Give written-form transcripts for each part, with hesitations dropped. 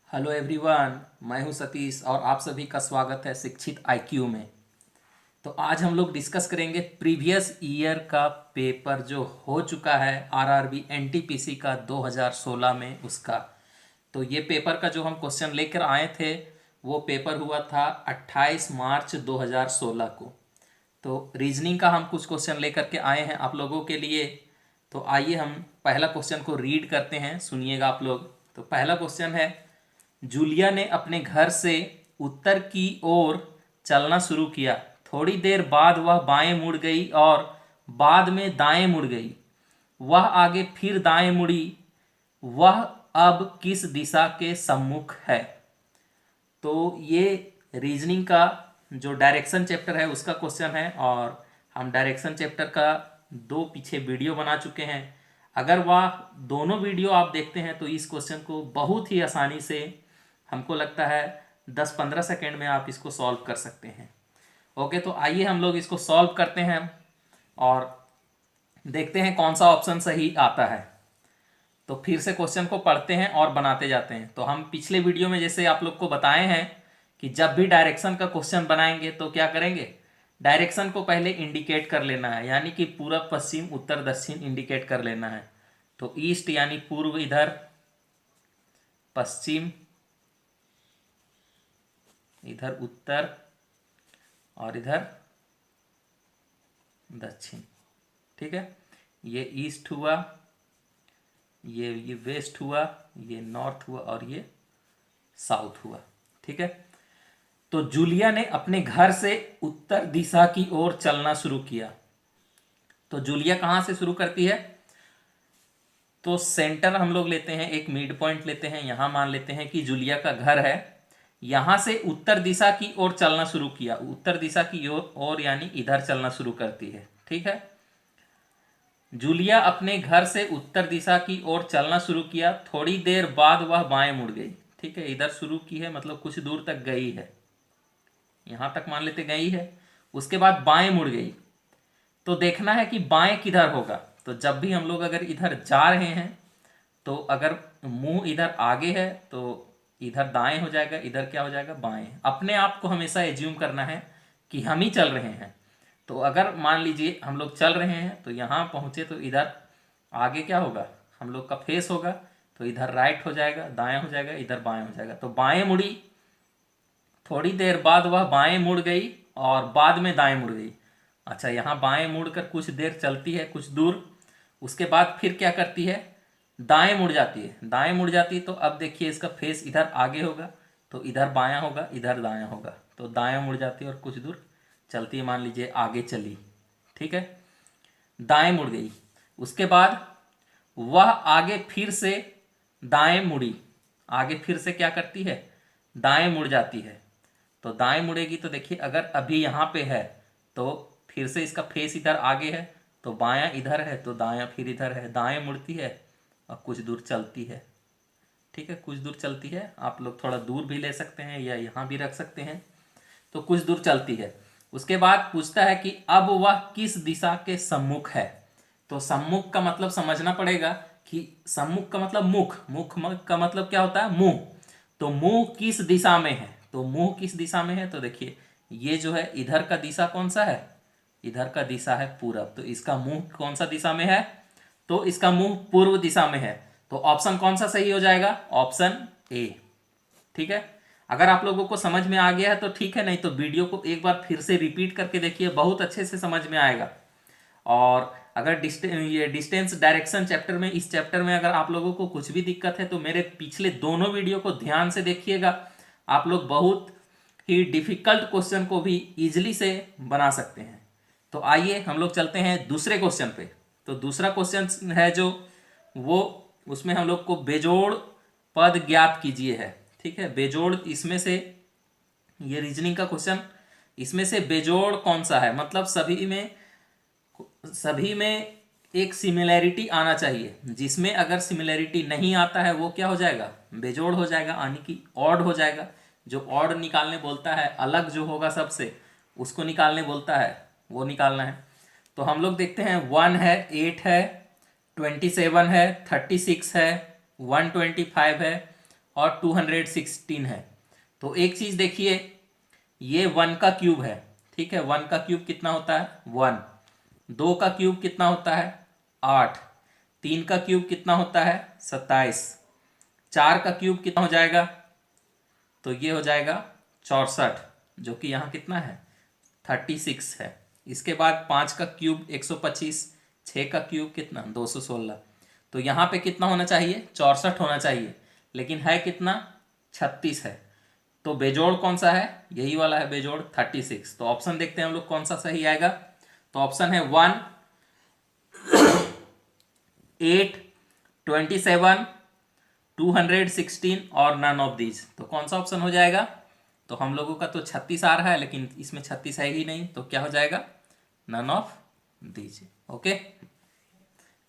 Hello everyone, मैं हूं सतीश और आप सभी का स्वागत है शिक्षित आईक्यू में। तो आज हम लोग डिस्कस करेंगे प्रीवियस ईयर का पेपर जो हो चुका है आरआरबी एनटीपीसी का 2016 में उसका। तो ये पेपर का जो हम क्वेश्चन लेकर आए थे वो पेपर हुआ था 28 मार्च 2016 को। तो रीजनिंग का हम कुछ क्वेश्चन लेकर के आए हैं आप लोगों के लिए। तो आइए हम पहला क्वेश्चन को रीड करते हैं, सुनिएगा आप लोग। तो पहला क्वेश्चन है, जूलिया ने अपने घर से उत्तर की ओर चलना शुरू किया। थोड़ी देर बाद वह बाएं मुड़ गई और बाद में दाएं मुड़ गई। वह आगे फिर दाएं मुड़ी। वह अब किस दिशा के सम्मुख है? तो ये रीजनिंग का जो डायरेक्शन चैप्टर है उसका क्वेश्चन है और हम डायरेक्शन चैप्टर का दो पीछे वीडियो बना चुके हैं। अगर वह दोनों वीडियो आप देखते हैं तो इस क्वेश्चन को बहुत ही आसानी से, हमको लगता है 10-15 सेकेंड में आप इसको सॉल्व कर सकते हैं। ओके, तो आइए हम लोग इसको सॉल्व करते हैं और देखते हैं कौन सा ऑप्शन सही आता है। तो फिर से क्वेश्चन को पढ़ते हैं और बनाते जाते हैं। तो हम पिछले वीडियो में जैसे आप लोग को बताए हैं कि जब भी डायरेक्शन का क्वेश्चन बनाएंगे तो क्या करेंगे, डायरेक्शन को पहले इंडिकेट कर लेना है, यानी कि पूरब पश्चिम उत्तर दक्षिण इंडिकेट कर लेना है। तो ईस्ट यानी पूर्व इधर, पश्चिम इधर उत्तर और इधर दक्षिण। ठीक है, ये ईस्ट हुआ, ये वेस्ट हुआ, ये नॉर्थ हुआ और ये साउथ हुआ। ठीक है, तो जूलिया ने अपने घर से उत्तर दिशा की ओर चलना शुरू किया। तो जूलिया कहां से शुरू करती है? तो सेंटर हम लोग लेते हैं, एक मिड पॉइंट लेते हैं, यहां मान लेते हैं कि जूलिया का घर है। यहां से उत्तर दिशा की ओर चलना शुरू किया, उत्तर दिशा की ओर यानी इधर चलना शुरू करती है। ठीक है, जूलिया अपने घर से उत्तर दिशा की ओर चलना शुरू किया। थोड़ी देर बाद वह बाएं मुड़ गई। ठीक है, इधर शुरू की है मतलब कुछ दूर तक गई है, यहां तक मान लेते गई है। उसके बाद बाएं मुड़ गई। तो देखना है कि बाएं किधर होगा। तो जब भी हम लोग अगर इधर जा रहे हैं तो अगर मुंह इधर आगे है तो इधर दाएं हो जाएगा, इधर क्या हो जाएगा, बाएं। अपने आप को हमेशा एज्यूम करना है कि हम ही चल रहे हैं। तो अगर मान लीजिए हम लोग चल रहे हैं तो यहाँ पहुँचे तो इधर आगे क्या होगा, हम लोग का फेस होगा, तो इधर राइट हो जाएगा, दाएं हो जाएगा, इधर बाएं हो जाएगा। तो बाएं मुड़ी, थोड़ी देर बाद वह बाएं मुड़ गई और बाद में दाएं मुड़ गई। अच्छा, यहाँ बाएं मुड़कर कुछ देर चलती है, कुछ दूर, उसके बाद फिर क्या करती है, दाएं मुड़ जाती है। दाएं मुड़ जाती है तो अब देखिए इसका फेस इधर आगे होगा, तो इधर बायां होगा, इधर दायां होगा। तो दाएं मुड़ जाती है और कुछ दूर चलती है, मान लीजिए आगे चली। ठीक है, दाएं मुड़ गई। उसके बाद वह आगे फिर से दाएं मुड़ी, आगे फिर से क्या करती है, दाएं मुड़ जाती है। तो दाएं मुड़ेगी तो देखिए अगर अभी यहाँ पे है तो फिर से इसका फेस इधर आगे है, तो बायां इधर है तो दायां फिर इधर है, दाएं मुड़ती है और कुछ दूर चलती है। ठीक है, कुछ दूर चलती है, आप लोग थोड़ा दूर भी ले सकते हैं या यहाँ भी रख सकते हैं। तो कुछ दूर चलती है। उसके बाद पूछता है कि अब वह किस दिशा के सम्मुख है। तो सम्मुख का मतलब समझना पड़ेगा कि सम्मुख का मतलब मुख, मुख का मतलब क्या होता है, मुंह। तो मुंह किस दिशा में है, तो मुंह किस दिशा में है, तो देखिए ये जो है इधर का दिशा कौन सा है, इधर का दिशा है पूरब। तो इसका मुंह कौन सा दिशा में है, तो इसका मुंह पूर्व दिशा में है। तो ऑप्शन कौन सा सही हो जाएगा, ऑप्शन ए। ठीक है, अगर आप लोगों को समझ में आ गया है तो ठीक है, नहीं तो वीडियो को एक बार फिर से रिपीट करके देखिए, बहुत अच्छे से समझ में आएगा। और अगर ये डिस्टेंस डायरेक्शन चैप्टर में, इस चैप्टर में अगर आप लोगों को कुछ भी दिक्कत है तो मेरे पिछले दोनों वीडियो को ध्यान से देखिएगा। आप लोग बहुत ही डिफिकल्ट क्वेश्चन को भी इजिली से बना सकते हैं। तो आइए हम लोग चलते हैं दूसरे क्वेश्चन पे। तो दूसरा क्वेश्चन है जो वो, उसमें हम लोग को बेजोड़ पद ज्ञात कीजिए है। ठीक है, बेजोड़, इसमें से ये रीजनिंग का क्वेश्चन, इसमें से बेजोड़ कौन सा है, मतलब सभी में एक सिमिलैरिटी आना चाहिए। जिसमें अगर सिमिलैरिटी नहीं आता है वो क्या हो जाएगा, बेजोड़ हो जाएगा, यानी कि ऑड हो जाएगा। जो ऑड निकालने बोलता है, अलग जो होगा सबसे उसको निकालने बोलता है, वो निकालना है। तो हम लोग देखते हैं 1 है, 8 है, 27 है, 36 है, 125 है और 216 है। तो एक चीज देखिए, ये 1 का क्यूब है, ठीक है, 1 का क्यूब कितना होता है 1, 2 का क्यूब कितना होता है 8, 3 का क्यूब कितना होता है 27, 4 का क्यूब कितना हो जाएगा, तो ये हो जाएगा 64, जो कि यहाँ कितना है 36 है। इसके बाद 5 का क्यूब 125, 6 का क्यूब कितना 216, तो यहाँ पे कितना होना चाहिए 64 होना चाहिए, लेकिन है कितना 36 है। तो बेजोड़ कौन सा है, यही वाला है बेजोड़ 36। तो ऑप्शन देखते हैं हम लोग कौन सा सही आएगा। तो ऑप्शन है 1, 8, 27, 216 और नन ऑफ दीज। तो कौन सा ऑप्शन हो जाएगा, तो हम लोगों का तो 36 आ रहा है, लेकिन इसमें 36 है ही नहीं, तो क्या हो जाएगा नन ऑफ दीज। ओके,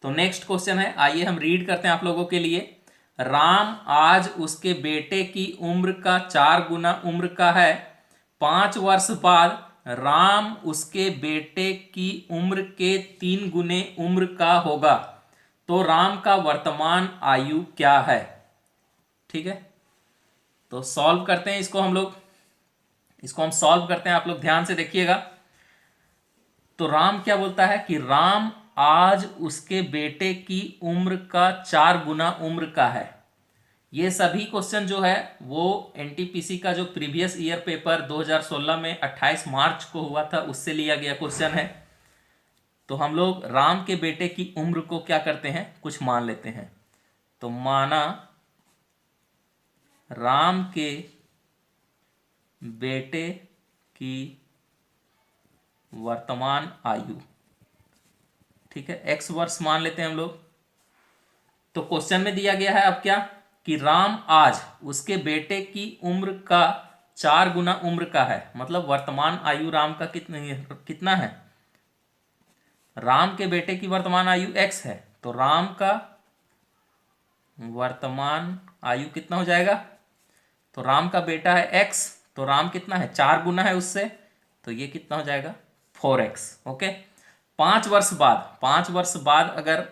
तो नेक्स्ट क्वेश्चन है, आइए हम रीड करते हैं आप लोगों के लिए। राम आज उसके बेटे की उम्र का 4 गुना उम्र का है। 5 वर्ष बाद राम उसके बेटे की उम्र के 3 गुने उम्र का होगा। तो राम का वर्तमान आयु क्या है। ठीक है, तो सॉल्व करते हैं इसको हम लोग, इसको हम सॉल्व करते हैं, आप लोग ध्यान से देखिएगा। तो राम क्या बोलता है कि राम आज उसके बेटे की उम्र का 4 गुना उम्र का है। ये सभी क्वेश्चन जो है वो एनटीपीसी का जो प्रीवियस ईयर पेपर 2016 में 28 मार्च को हुआ था उससे लिया गया क्वेश्चन है। तो हम लोग राम के बेटे की उम्र को क्या करते हैं, कुछ मान लेते हैं। तो माना राम के बेटे की वर्तमान आयु, ठीक है, x वर्ष मान लेते हैं हम लोग। तो क्वेश्चन में दिया गया है अब क्या कि राम आज उसके बेटे की उम्र का 4 गुना उम्र का है, मतलब वर्तमान आयु राम का कितना है, राम के बेटे की वर्तमान आयु x है। तो राम का वर्तमान आयु कितना हो जाएगा, तो राम का बेटा है x, तो राम कितना है 4 गुना है उससे, तो ये कितना हो जाएगा 4x। ओके, 5 वर्ष बाद, 5 वर्ष बाद अगर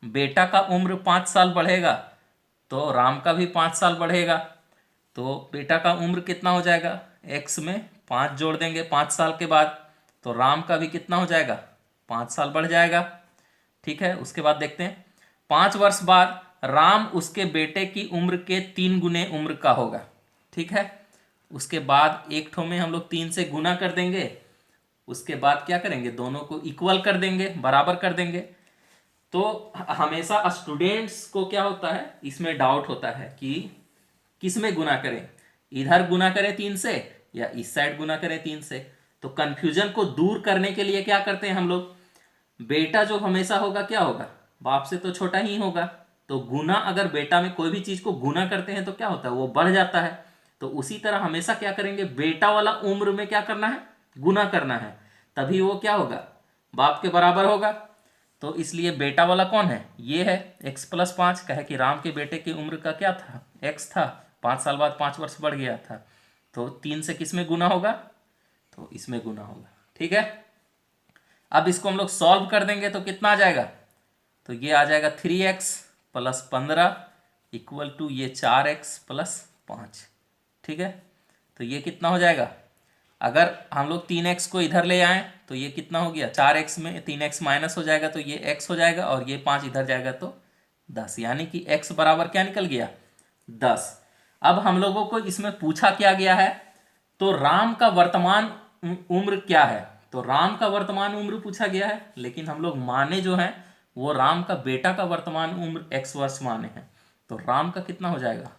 बेटा का उम्र 5 साल बढ़ेगा तो राम का भी 5 साल बढ़ेगा। तो बेटा का उम्र कितना हो जाएगा, x में 5 जोड़ देंगे 5 साल के बाद, तो राम का भी कितना हो जाएगा 5 साल बढ़ जाएगा। ठीक है, उसके बाद देखते हैं 5 वर्ष बाद राम उसके बेटे की उम्र के 3 गुने उम्र का होगा। ठीक है, उसके बाद एक ठो में हम लोग 3 से गुना कर देंगे, उसके बाद क्या करेंगे दोनों को इक्वल कर देंगे, बराबर कर देंगे। तो हमेशा स्टूडेंट्स को क्या होता है, इसमें डाउट होता है कि किस में गुना करें, इधर गुना करें 3 से या इस साइड गुना करें 3 से। तो कंफ्यूजन को दूर करने के लिए क्या करते हैं हम लोग, बेटा जो हमेशा होगा क्या होगा, बाप से तो छोटा ही होगा। तो गुना, अगर बेटा में कोई भी चीज को गुना करते हैं तो क्या होता है, वो बढ़ जाता है। तो उसी तरह हमेशा क्या करेंगे, बेटा वाला उम्र में क्या करना है, गुना करना है, तभी वो क्या होगा बाप के बराबर होगा। तो इसलिए बेटा वाला कौन है, ये है x + 5, कहे कि राम के बेटे की उम्र का क्या था x था, 5 साल बाद 5 वर्ष बढ़ गया था। तो 3 से किस में गुना होगा, तो इसमें गुना होगा। ठीक है, अब इसको हम लोग सॉल्व कर देंगे तो कितना आ जाएगा, तो ये आ जाएगा 3x + 15 = ये 4x + 5। ठीक है, तो ये कितना हो जाएगा, अगर हम लोग 3x को इधर ले आए तो ये कितना हो गया, 4x में 3x माइनस हो जाएगा तो ये x हो जाएगा, और ये 5 इधर जाएगा तो 10, यानी कि x बराबर क्या निकल गया 10। अब हम लोगों को इसमें पूछा क्या गया है, तो राम का वर्तमान उम्र क्या है, तो राम का वर्तमान उम्र पूछा गया है, लेकिन हम लोग माने जो है वो राम का बेटा का वर्तमान उम्र x वर्ष माने हैं। तो राम का कितना हो जाएगा,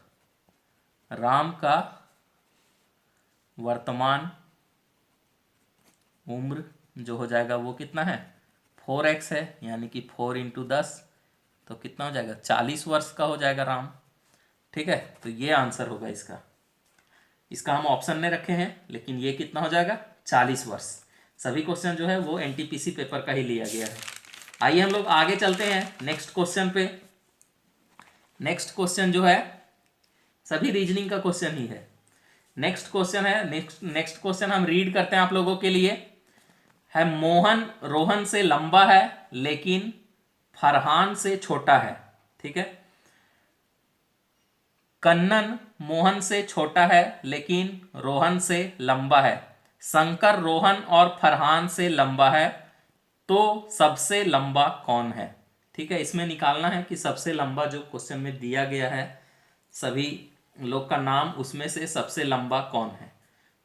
राम का वर्तमान उम्र जो हो जाएगा वो कितना है 4x है, यानी कि 4 × 10, तो कितना हो जाएगा 40 वर्ष का हो जाएगा राम। ठीक है, तो ये आंसर होगा इसका। इसका हम ऑप्शन में रखे हैं, लेकिन ये कितना हो जाएगा 40 वर्ष। सभी क्वेश्चन जो है वो एनटीपीसी पेपर का ही लिया गया है। आइए हम लोग आगे चलते हैं नेक्स्ट क्वेश्चन पे। नेक्स्ट क्वेश्चन जो है सभी रीजनिंग का क्वेश्चन ही है। नेक्स्ट क्वेश्चन है, नेक्स्ट क्वेश्चन हम रीड करते हैं आप लोगों के लिए, है मोहन रोहन से लंबा है लेकिन फरहान से छोटा है। ठीक है, कन्नन मोहन से छोटा है लेकिन रोहन से लंबा है, शंकर रोहन और फरहान से लंबा है, तो सबसे लंबा कौन है। ठीक है, इसमें निकालना है कि सबसे लंबा जो क्वेश्चन में दिया गया है सभी लोग का नाम, उसमें से सबसे लंबा कौन है।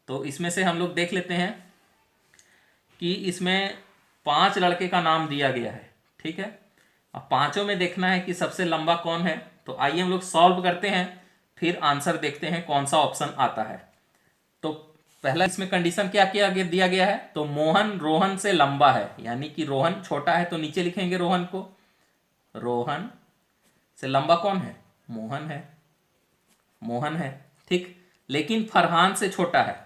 तो इसमें से हम लोग देख लेते हैं कि इसमें 5 लड़के का नाम दिया गया है। ठीक है, अब पांचों में देखना है कि सबसे लंबा कौन है। तो आइए हम लोग सॉल्व करते हैं, फिर आंसर देखते हैं कौन सा ऑप्शन आता है। तो पहला इसमें कंडीशन क्या किया गया दिया गया है, तो मोहन रोहन से लंबा है, यानी कि रोहन छोटा है तो नीचे लिखेंगे रोहन को, रोहन से लंबा कौन है, मोहन है, मोहन है। ठीक, लेकिन फरहान से छोटा है।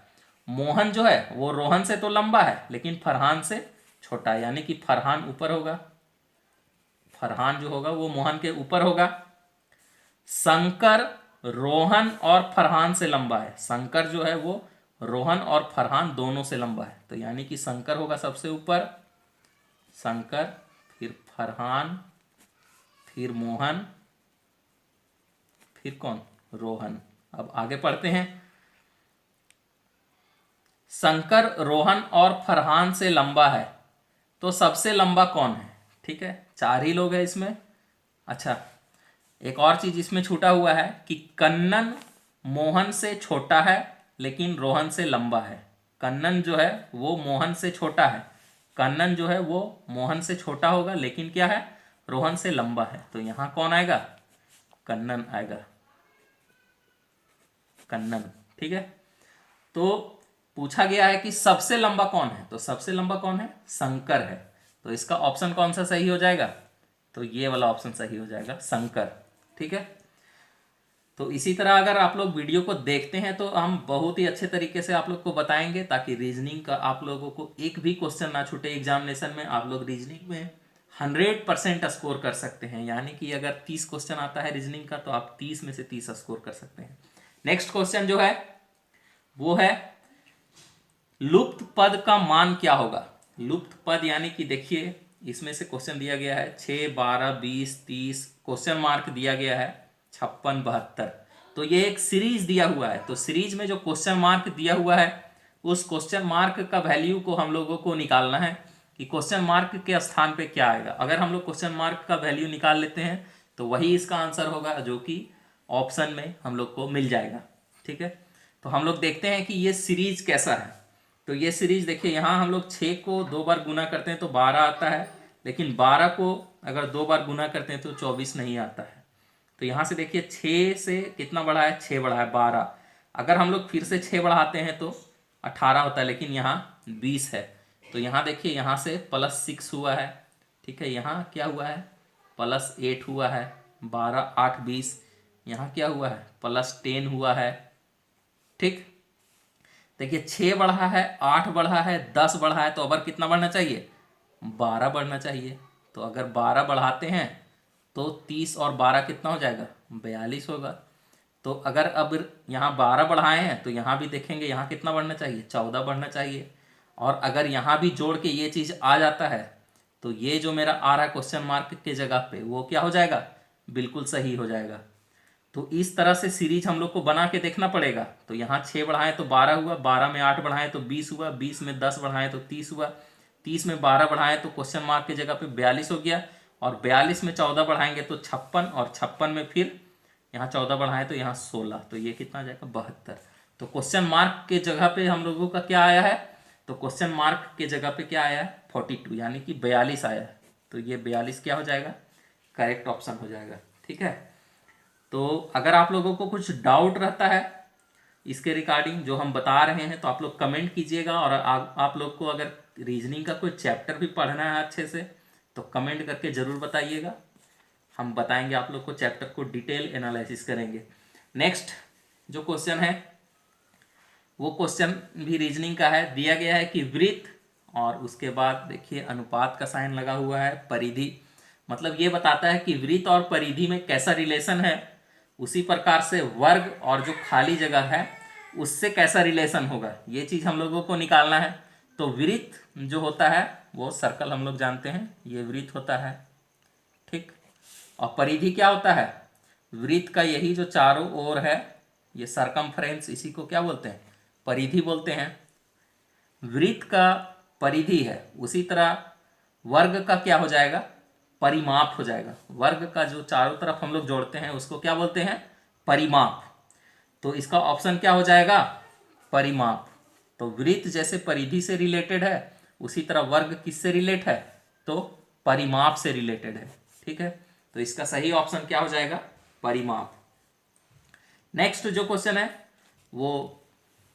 मोहन जो है वो रोहन से तो लंबा है लेकिन फरहान से छोटा है, यानी कि फरहान ऊपर होगा, फरहान जो होगा वो मोहन के ऊपर होगा। शंकर रोहन और फरहान से लंबा है, शंकर जो है वो रोहन और फरहान दोनों से लंबा है, तो यानी कि शंकर होगा सबसे ऊपर, शंकर, फिर फरहान, फिर मोहन, फिर कौन, रोहन। अब आगे पढ़ते हैं। शंकर रोहन और फरहान से लंबा है, तो सबसे लंबा कौन है। ठीक है, 4 ही लोग हैं इसमें। अच्छा, एक और चीज इसमें छूटा हुआ है कि कन्नन मोहन से छोटा है लेकिन रोहन से लंबा है। कन्नन जो है वो मोहन से छोटा है, कन्नन जो है वो मोहन से छोटा होगा लेकिन क्या है, रोहन से लंबा है, तो यहां कौन आएगा, कन्नन आएगा, कन्नन। ठीक है, तो पूछा गया है कि सबसे लंबा कौन है, तो सबसे लंबा कौन है, शंकर है, तो इसका ऑप्शन कौन सा सही हो जाएगा, तो ये वाला ऑप्शन सही हो जाएगा, शंकर। ठीक है, तो इसी तरह अगर आप लोग वीडियो को देखते हैं तो हम बहुत ही अच्छे तरीके से आप लोग को बताएंगे, ताकि रीजनिंग का आप लोगों को एक भी क्वेश्चन ना छूटे एग्जामिनेशन में। आप लोग रीजनिंग में 100% स्कोर कर सकते हैं, यानी कि अगर 30 क्वेश्चन आता है रीजनिंग का तो आप 30 में से 30 स्कोर कर सकते हैं। नेक्स्ट क्वेश्चन जो है वो है लुप्त पद का मान क्या होगा। लुप्त पद यानी कि देखिए इसमें से क्वेश्चन दिया गया है 6, 12, 20, 30, क्वेश्चन मार्क दिया गया है 56, 72। तो ये एक सीरीज दिया हुआ है, तो सीरीज में जो क्वेश्चन मार्क दिया हुआ है उस क्वेश्चन मार्क का वैल्यू को हम लोगों को निकालना है कि क्वेश्चन मार्क के स्थान पे क्या आएगा। अगर हम लोग क्वेश्चन मार्क का वैल्यू निकाल लेते हैं तो वही इसका आंसर होगा, जो कि ऑप्शन में हम लोग को मिल जाएगा। ठीक है, तो हम लोग देखते हैं कि ये सीरीज कैसा है। तो ये सीरीज देखिए, यहाँ हम लोग 6 को 2 बार गुना करते हैं तो 12 आता है, लेकिन 12 को अगर 2 बार गुना करते हैं तो 24 नहीं आता है। तो यहाँ से देखिए 6 से कितना बढ़ा है, 6 बढ़ा है, 12। अगर हम लोग फिर से 6 बढ़ाते हैं तो 18 होता है, लेकिन यहाँ 20 है। तो यहाँ देखिए यहाँ से +6 हुआ है। ठीक है, यहाँ क्या हुआ है, +8 हुआ है, 12, 8, 20। यहाँ क्या हुआ है, +10 हुआ है। ठीक, देखिए 6 बढ़ा है, 8 बढ़ा है, 10 बढ़ा है, तो अब कितना बढ़ना चाहिए, 12 बढ़ना चाहिए। तो अगर 12 बढ़ाते हैं तो 30 और 12 कितना हो जाएगा, 42 होगा। तो अगर अब यहाँ 12 बढ़ाए हैं तो यहाँ भी देखेंगे यहाँ कितना बढ़ना चाहिए, 14 बढ़ना चाहिए। और अगर यहाँ भी जोड़ के ये चीज़ आ जाता है तो ये जो मेरा आ रहा है क्वेश्चन मार्क के जगह पे वो क्या हो जाएगा, बिल्कुल सही हो जाएगा। तो इस तरह से सीरीज हम लोग को बना के देखना पड़ेगा। तो यहाँ 6 बढ़ाएं तो 12 हुआ, 12 में 8 बढ़ाएं तो 20 हुआ, 20 में 10 बढ़ाएं तो 30 हुआ, 30 में 12 बढ़ाएं तो क्वेश्चन मार्क की जगह पे 42 हो गया, और 42 में 14 बढ़ाएंगे तो 56, और 56 में फिर यहाँ 14 बढ़ाएं तो यहाँ 16, तो ये कितना आ जाएगा, 72। तो क्वेश्चन मार्क के जगह पे हम लोगों का क्या आया है, तो क्वेश्चन मार्क के जगह पे क्या आया है, 42, यानी कि 42 आया है। तो ये 42 क्या हो जाएगा, करेक्ट ऑप्शन हो जाएगा। ठीक है, तो अगर आप लोगों को कुछ डाउट रहता है इसके रिगार्डिंग जो हम बता रहे हैं तो आप लोग कमेंट कीजिएगा, और आप लोग को अगर रीजनिंग का कोई चैप्टर भी पढ़ना है अच्छे से तो कमेंट करके ज़रूर बताइएगा, हम बताएंगे आप लोग को, चैप्टर को डिटेल एनालिसिस करेंगे। नेक्स्ट जो क्वेश्चन है वो क्वेश्चन भी रीजनिंग का है। दिया गया है कि वृत्त, और उसके बाद देखिए अनुपात का साइन लगा हुआ है, परिधि, मतलब ये बताता है कि वृत्त और परिधि में कैसा रिलेशन है, उसी प्रकार से वर्ग और जो खाली जगह है उससे कैसा रिलेशन होगा, ये चीज़ हम लोगों को निकालना है। तो वृत्त जो होता है वो सर्कल हम लोग जानते हैं, ये वृत्त होता है। ठीक, और परिधि क्या होता है, वृत्त का यही जो चारों ओर है ये सरकमफ्रेंस, इसी को क्या बोलते हैं, परिधि बोलते हैं। वृत्त का परिधि है, उसी तरह वर्ग का क्या हो जाएगा, परिमाप हो जाएगा। वर्ग का जो चारों तरफ हम लोग जोड़ते हैं उसको क्या बोलते हैं, परिमाप। तो इसका ऑप्शन क्या हो जाएगा, परिमाप। तो वृत्त जैसे परिधि से रिलेटेड है, उसी तरह वर्ग किससे रिलेट है, तो परिमाप से रिलेटेड है। ठीक है, तो इसका सही ऑप्शन क्या हो जाएगा, परिमाप। नेक्स्ट जो क्वेश्चन है वो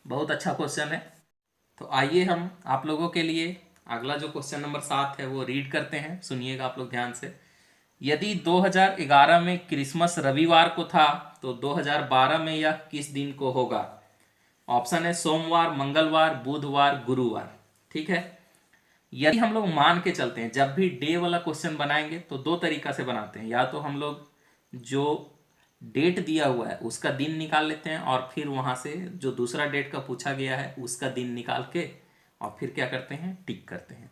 बहुत अच्छा क्वेश्चन है। तो आइए हम आप लोगों के लिए अगला जो क्वेश्चन नंबर 7 है वो रीड करते हैं, सुनिएगा आप लोग ध्यान से। यदि 2011 में क्रिसमस रविवार को था तो 2012 में यह किस दिन को होगा। ऑप्शन है सोमवार, मंगलवार, बुधवार, गुरुवार। ठीक है, यदि हम लोग मान के चलते हैं, जब भी डे वाला क्वेश्चन बनाएंगे तो दो तरीका से बनाते हैं। या तो हम लोग जो डेट दिया हुआ है उसका दिन निकाल लेते हैं और फिर वहां से जो दूसरा डेट का पूछा गया है उसका दिन निकाल के और फिर क्या करते हैं, टिक करते हैं।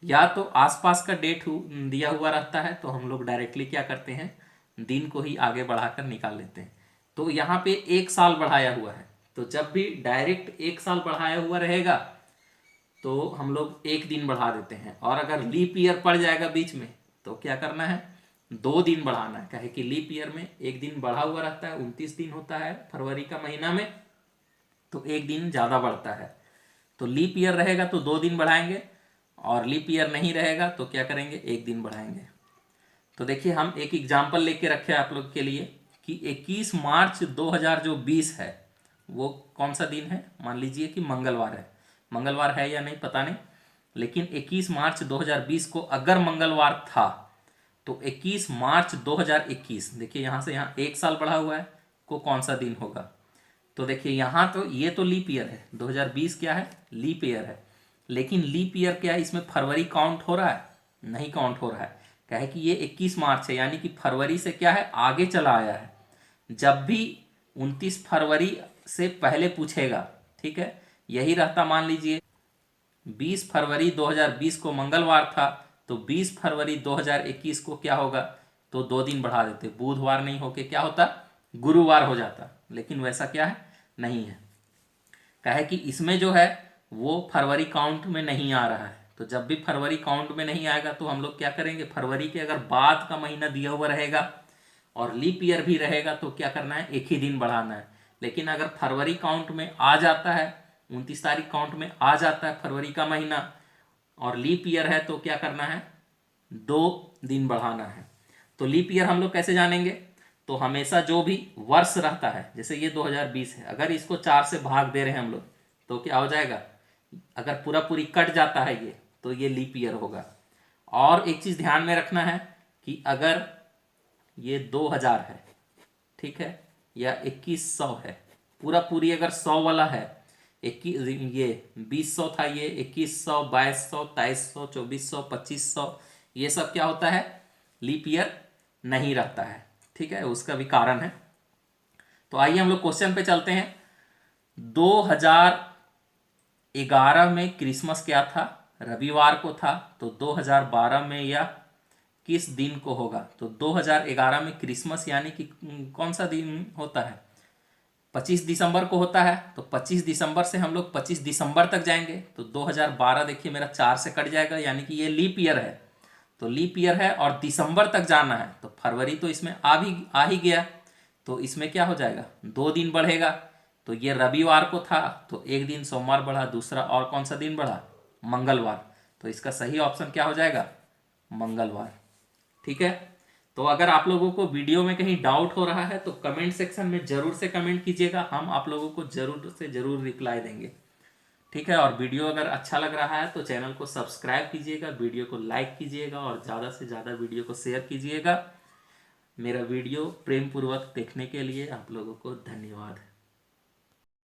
या तो आसपास का डेट दिया हुआ रहता है तो हम लोग डायरेक्टली क्या करते हैं, दिन को ही आगे बढ़ाकर निकाल लेते हैं। तो यहाँ पे 1 साल बढ़ाया हुआ है, तो जब भी डायरेक्ट 1 साल बढ़ाया हुआ रहेगा तो हम लोग 1 दिन बढ़ा देते हैं। और अगर लीप ईयर पड़ जाएगा बीच में तो क्या करना है, 2 दिन बढ़ाना है। कहे कि लीप ईयर में 1 दिन बढ़ा हुआ रहता है, 29 दिन होता है फरवरी का महीना में, तो 1 दिन ज़्यादा बढ़ता है। तो लीप ईयर रहेगा तो 2 दिन बढ़ाएंगे, और लीप ईयर नहीं रहेगा तो क्या करेंगे, 1 दिन बढ़ाएंगे। तो देखिए हम एक एग्जाम्पल लेके रखे आप लोग के लिए कि 21 मार्च 2020 है, वो कौन सा दिन है, मान लीजिए कि मंगलवार है। मंगलवार है या नहीं पता नहीं, लेकिन 21 मार्च 2020 को अगर मंगलवार था तो 21 मार्च 2021, देखिए यहाँ से यहाँ 1 साल बढ़ा हुआ है, को कौन सा दिन होगा। तो देखिए यहाँ तो ये तो लीप ईयर है, 2020 क्या है, लीप ईयर है। लेकिन लीप ईयर क्या है, इसमें फरवरी काउंट हो रहा है, नहीं काउंट हो रहा है। क्या है कि ये 21 मार्च है, यानी कि फरवरी से क्या है, आगे चला आया है। जब भी 29 फरवरी से पहले पूछेगा, ठीक है, यही रहता, मान लीजिए 20 फरवरी 2020 को मंगलवार था तो 20 फरवरी 2021 को क्या होगा, तो 2 दिन बढ़ा देते, बुधवार नहीं होके क्या होता, गुरुवार हो जाता। लेकिन वैसा क्या है, नहीं है। कहे कि इसमें जो है वो फरवरी काउंट में नहीं आ रहा है। तो जब भी फरवरी काउंट में नहीं आएगा तो हम लोग क्या करेंगे, फरवरी के अगर बाद का महीना दिया हुआ रहेगा और लीप ईयर भी रहेगा तो क्या करना है, 1 ही दिन बढ़ाना है। लेकिन अगर फरवरी काउंट में आ जाता है, 29 तारीख काउंट में आ जाता है फरवरी का महीना, और लीप ईयर है तो क्या करना है, 2 दिन बढ़ाना है। तो लीप ईयर हम लोग कैसे जानेंगे, तो हमेशा जो भी वर्ष रहता है, जैसे ये 2020 है, अगर इसको 4 से भाग दे रहे हैं हम लोग तो क्या हो जाएगा, अगर पूरा पूरी कट जाता है ये तो ये लीप ईयर होगा। और एक चीज ध्यान में रखना है कि अगर ये 2000 है, ठीक है, या 2100 है, पूरा पूरी अगर 100 वाला है, 21 ये 2000 था, ये 2100, 2200, 2300, 2400, 2500, ये सब क्या होता है, लीप ईयर नहीं रहता है। ठीक है, उसका भी कारण है। तो आइए हम लोग क्वेश्चन पे चलते हैं। 2011 में क्रिसमस क्या था, रविवार को था, तो 2012 में या किस दिन को होगा। तो 2011 में क्रिसमस यानी कि कौन सा दिन होता है, 25 दिसंबर को होता है। तो 25 दिसंबर से हम लोग 25 दिसंबर तक जाएंगे, तो 2012 देखिए मेरा 4 से कट जाएगा, यानी कि ये लीप ईयर है। तो लीप ईयर है और दिसंबर तक जाना है, तो फरवरी तो इसमें आ ही गया, तो इसमें क्या हो जाएगा, 2 दिन बढ़ेगा। तो ये रविवार को था तो 1 दिन सोमवार बढ़ा, दूसरा और कौन सा दिन बढ़ा, मंगलवार। तो इसका सही ऑप्शन क्या हो जाएगा, मंगलवार। ठीक है, तो अगर आप लोगों को वीडियो में कहीं डाउट हो रहा है तो कमेंट सेक्शन में जरूर से कमेंट कीजिएगा, हम आप लोगों को जरूर से जरूर रिप्लाई देंगे। ठीक है, और वीडियो अगर अच्छा लग रहा है तो चैनल को सब्सक्राइब कीजिएगा, वीडियो को लाइक कीजिएगा और ज़्यादा से ज़्यादा वीडियो को शेयर कीजिएगा। मेरा वीडियो प्रेम पूर्वक देखने के लिए आप लोगों को धन्यवाद।